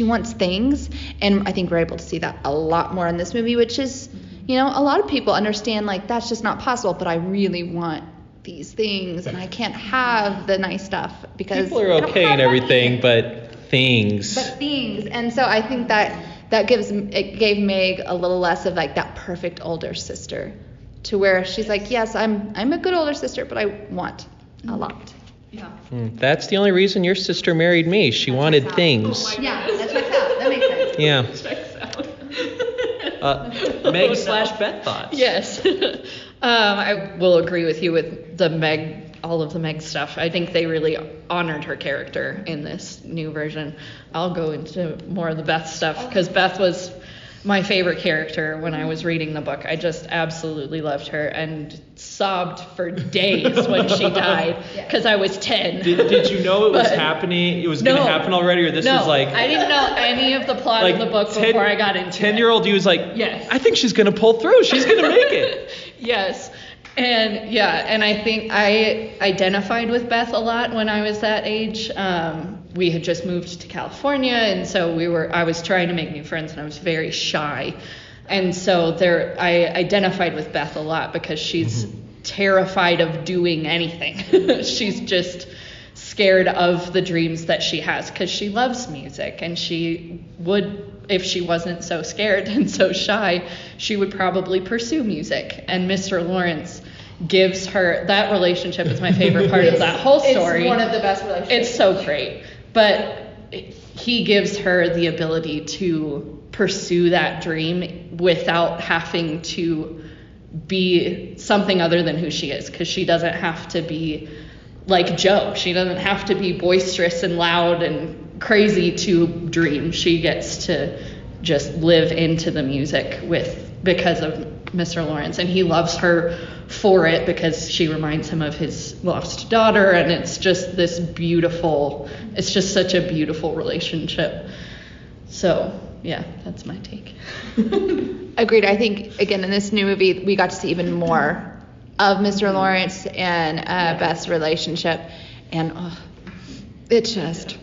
wants things. And I think we're able to see that a lot more in this movie, which is, you know, a lot of people understand, like, that's just not possible, but I really want these things, and I can't have the nice stuff because people are okay and everything, but things. And so I think that gave Meg a little less of like that perfect older sister, to where she's like, yes, I'm a good older sister, but I want a lot. yeah. That's the only reason your sister married me. She wanted things. Yeah, that checks out. That makes sense. Yeah. Checks out. Meg/Beth thoughts. Yes. I will agree with you with the Meg, all of the Meg stuff. I think they really honored her character in this new version. I'll go into more of the Beth stuff, because Beth was my favorite character when I was reading the book. I just absolutely loved her and sobbed for days when she died, because I was 10. Did you know it was happening? It was going to happen already, or this was like... I didn't know any of the plot of the book before I got into 10-year-old you was like, yes, I think she's going to pull through. She's going to make it. Yes. And yeah, and I think I identified with Beth a lot when I was that age. We had just moved to California, and so I was trying to make new friends, and I was very shy. And so I identified with Beth a lot, because she's terrified of doing anything. She's just scared of the dreams that she has because she loves music, and she would, if she wasn't so scared and so shy, she would probably pursue music. And Mr. Lawrence gives her, that relationship is my favorite part of that whole story. It's one of the best relationships. It's so great. But he gives her the ability to pursue that dream without having to be something other than who she is, because she doesn't have to be like Joe. She doesn't have to be boisterous and loud and crazy to dream. She gets to just live into the music because of Mr. Lawrence, and he loves her for it because she reminds him of his lost daughter, and it's just it's just such a beautiful relationship. So yeah, that's my take. Agreed. I think, again, in this new movie, we got to see even more of Mr. Lawrence and Beth's relationship, and it just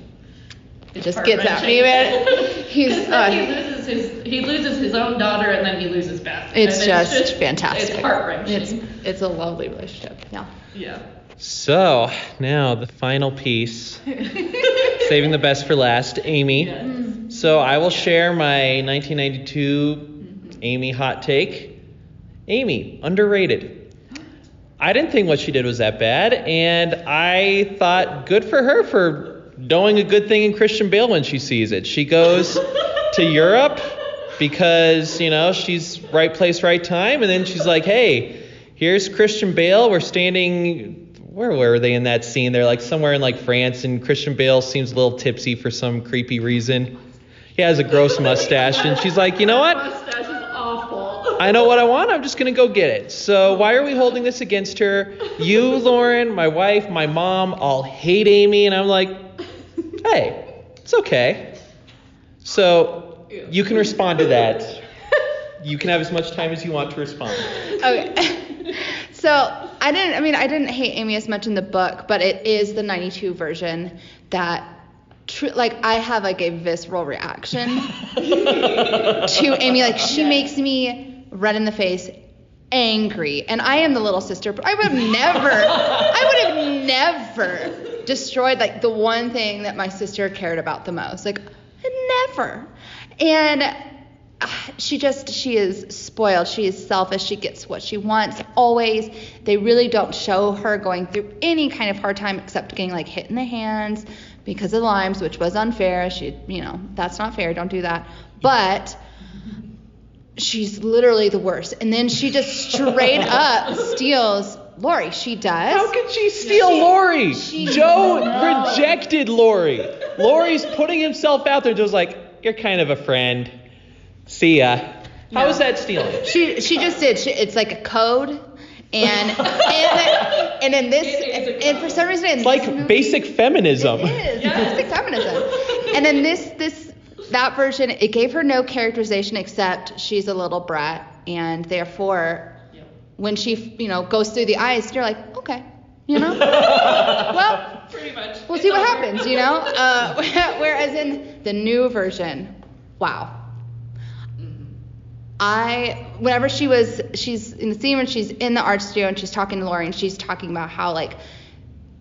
gets at me, man. He loses his own daughter, and then he loses Beth. It's just fantastic. It's heart-wrenching. It's a lovely relationship. Yeah. Yeah. So now the final piece, saving the best for last, Amy. Yes. So I will share my 1992 Amy hot take. Amy, underrated. I didn't think what she did was that bad, and I thought good for her for doing a good thing in Christian Bale when she sees it. She goes to Europe because, she's right place, right time, and then she's like, hey, here's Christian Bale. We're standing... Where were they in that scene? They're like somewhere in like France, and Christian Bale seems a little tipsy for some creepy reason. He has a gross mustache, and she's like, you know what? Mustache is awful. I know what I want. I'm just going to go get it. So why are we holding this against her? You, Lauren, my wife, my mom all hate Amy, and I'm like, hey, it's okay. So you can respond to that. You can have as much time as you want to respond. Okay. So I didn't hate Amy as much in the book, but it is the 92 version that, I have like a visceral reaction to Amy. Like, she makes me red in the face, angry, and I am the little sister, but I would have never destroyed like the one thing that my sister cared about the most. Like, never. And she is spoiled. She is selfish. She gets what she wants always. They really don't show her going through any kind of hard time except getting like hit in the hands because of limes, which was unfair. That's not fair. Don't do that. But she's literally the worst. And then she just straight up steals Lori. She does. How could she steal Lori? Joe rejected Lori. Lori's putting himself out there. Joe's like, you're kind of a friend. See ya. How is that stealing? She just did. It's like a code, and in this, and for some reason, it's like movie, basic feminism. It is basic feminism. And in that version, it gave her no characterization except she's a little brat, and therefore, when she goes through the eyes, you're like, okay, well, pretty much. We'll see what happens, Whereas in the new version, wow. Whenever she's in the scene when she's in the art studio and she's talking to Lori, and she's talking about how, like,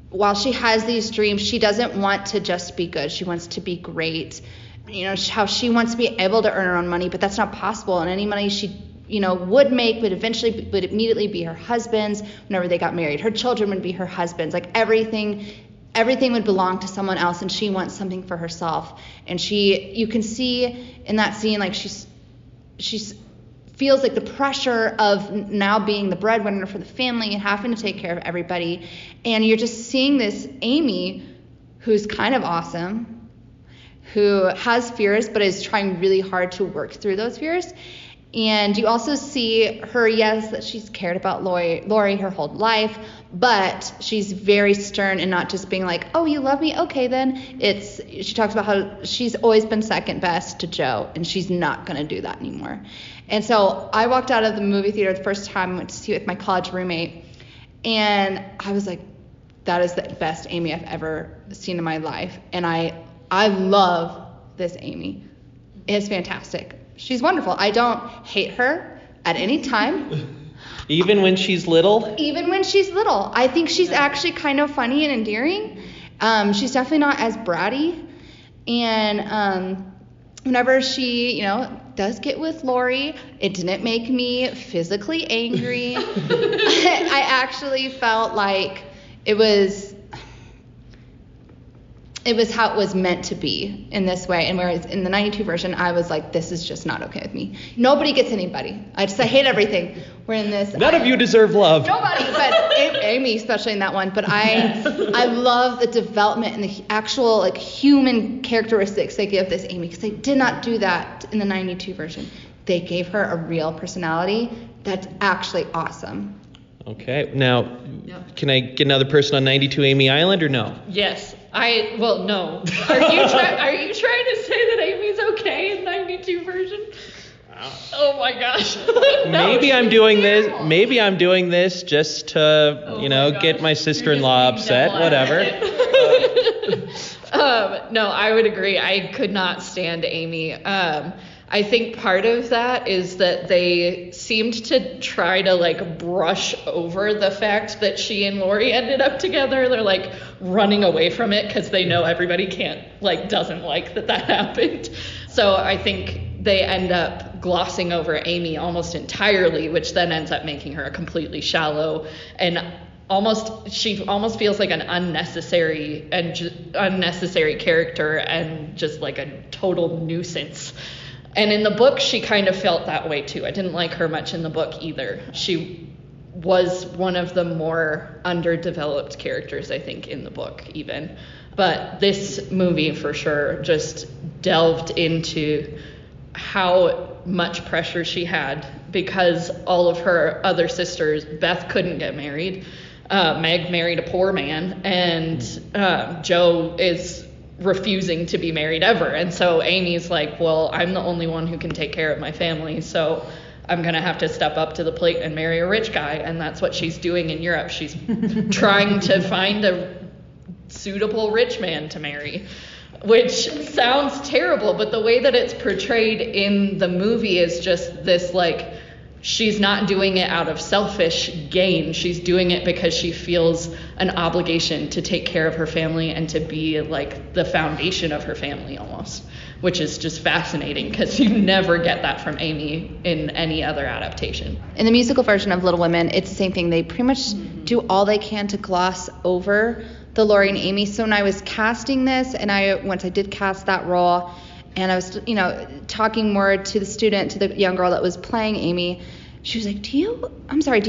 while she has these dreams, she doesn't want to just be good. She wants to be great. How she wants to be able to earn her own money, but that's not possible. And any money she, would make would immediately be her husband's whenever they got married. Her children would be her husband's. Like, everything would belong to someone else, and she wants something for herself. And you can see in that scene, like, she's feels like the pressure of now being the breadwinner for the family and having to take care of everybody. And you're just seeing this Amy who's kind of awesome, who has fears but is trying really hard to work through those fears. And you also see her, yes, that she's cared about Lori her whole life, but she's very stern and not just being like, oh, you love me? Okay, then. She talks about how she's always been second best to Joe, and she's not going to do that anymore. And so I walked out of the movie theater the first time I went to see it with my college roommate, and I was like, that is the best Amy I've ever seen in my life. And I love this Amy. It's fantastic. She's wonderful. I don't hate her at any time. Even when she's little? Even when she's little. I think she's actually kind of funny and endearing. She's definitely not as bratty. And whenever she, does get with Lori, it didn't make me physically angry. I actually felt like it was how it was meant to be in this way. And whereas in the 92 version, I was like, this is just not okay with me. Nobody gets anybody. I hate everything. Where in this, none of you deserve love. Nobody, but Amy, especially in that one. But I love the development and the actual human characteristics they give this Amy, because they did not do that in the 92 version. They gave her a real personality that's actually awesome. Okay, now, Can I get another person on 92 Amy Island or no? Yes. No. Are you trying to say that Amy's okay in 92 version? Oh my gosh. No, maybe I'm doing this just to, get my sister-in-law upset, whatever. No, I would agree. I could not stand Amy. I think part of that is that they seemed to try to brush over the fact that she and Lori ended up together. They're running away from it because they know everybody doesn't like that happened. So I think they end up glossing over Amy almost entirely, which then ends up making her a completely shallow and she almost feels like an unnecessary character and just like a total nuisance. And in the book, she kind of felt that way too. I didn't like her much in the book either. She was one of the more underdeveloped characters, I think, in the book even. But this movie for sure just delved into how much pressure she had because all of her other sisters, Beth couldn't get married. Meg married a poor man, and Joe is refusing to be married ever. And so Amy's like, well, I'm the only one who can take care of my family, so I'm gonna have to step up to the plate and marry a rich guy. And that's what she's doing in Europe. She's trying to find a suitable rich man to marry, which sounds terrible, but the way that it's portrayed in the movie is just this she's not doing it out of selfish gain. She's doing it because she feels an obligation to take care of her family and to be the foundation of her family almost, which is just fascinating because you never get that from Amy in any other adaptation. In the musical version of Little Women, it's the same thing. They pretty much do all they can to gloss over the Lori and Amy. So when I was casting this, and once I did cast that role, and I was, talking more to the young girl that was playing Amy, she was like, do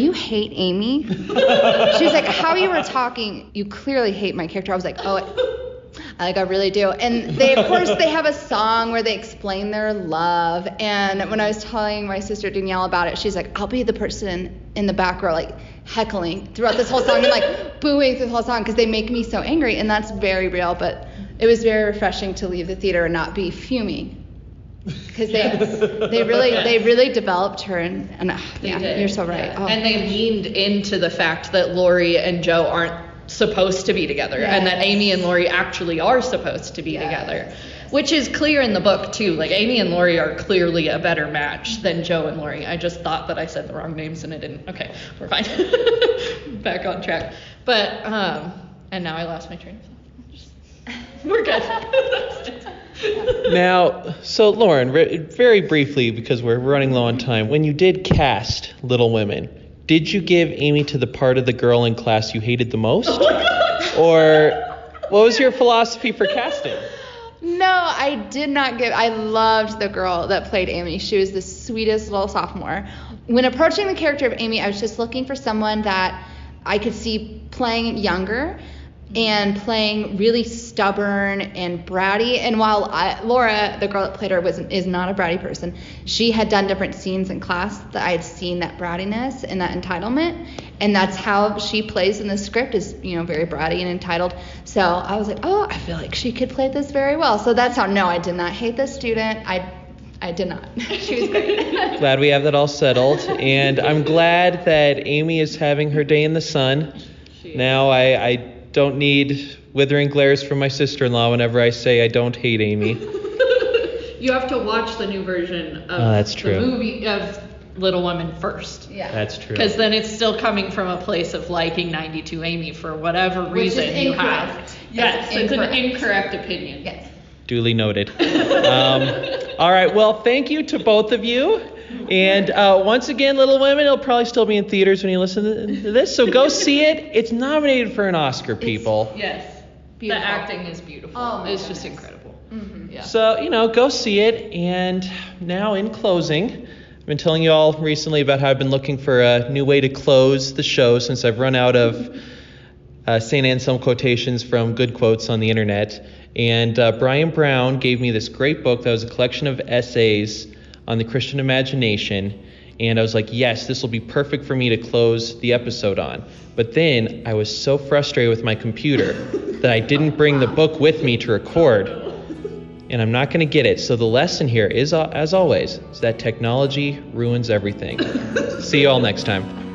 you hate Amy? She was like, how you were talking, you clearly hate my character. I was like, I really do. And they have a song where they explain their love. And when I was telling my sister Danielle about it, she's like, I'll be the person in the back row, heckling throughout this whole song and booing through the whole song because they make me so angry. And that's very real, but it was very refreshing to leave the theater and not be fuming, because they really developed her, and you're so right. Oh. And they leaned into the fact that Lori and Joe aren't supposed to be together, and that Amy and Lori actually are supposed to be together, which is clear in the book too. Amy and Lori are clearly a better match than Joe and Lori. I just thought that I said the wrong names and I didn't. Okay, we're fine. Back on track. But and now I lost my train of thought. We're good. Now, so Lauren, very briefly, because we're running low on time, when you did cast Little Women, did you give Amy to the part of the girl in class you hated the most? Or what was your philosophy for casting? No, I did not give. I loved the girl that played Amy. She was the sweetest little sophomore. When approaching the character of Amy, I was just looking for someone that I could see playing younger and playing really stubborn and bratty. And while Laura, the girl that played her, is not a bratty person, she had done different scenes in class that I had seen that brattiness and that entitlement, and that's how she plays in the script, is very bratty and entitled. So I was like, I feel like she could play this very well. So that's how. No, I did not hate this student. I did not. She was great. Glad we have that all settled, and I'm glad that Amy is having her day in the sun. Now I don't need withering glares from my sister-in-law whenever I say I don't hate Amy. You have to watch the new version of that's true. The movie of Little Women first. Yeah. That's true. Because then it's still coming from a place of liking 92 Amy for whatever reason Which is you incorrect. have. Yes, it's an incorrect opinion. Yes. Duly noted. All right, well, thank you to both of you. And once again, Little Women, it'll probably still be in theaters when you listen to this, so go see it. It's nominated for an Oscar, people. Yes. Beautiful. The acting is beautiful. Oh, my it's just goodness. incredible. Mm-hmm. Yeah. So, go see it. And now, in closing, I've been telling you all recently about how I've been looking for a new way to close the show since I've run out of St. Anselm quotations from good quotes on the internet. And Brian Brown gave me this great book that was a collection of essays on the Christian imagination. And I was like, yes, this will be perfect for me to close the episode on. But then I was so frustrated with my computer that I didn't bring the book with me to record. And I'm not going to get it. So the lesson here is, as always, is that technology ruins everything. See you all next time.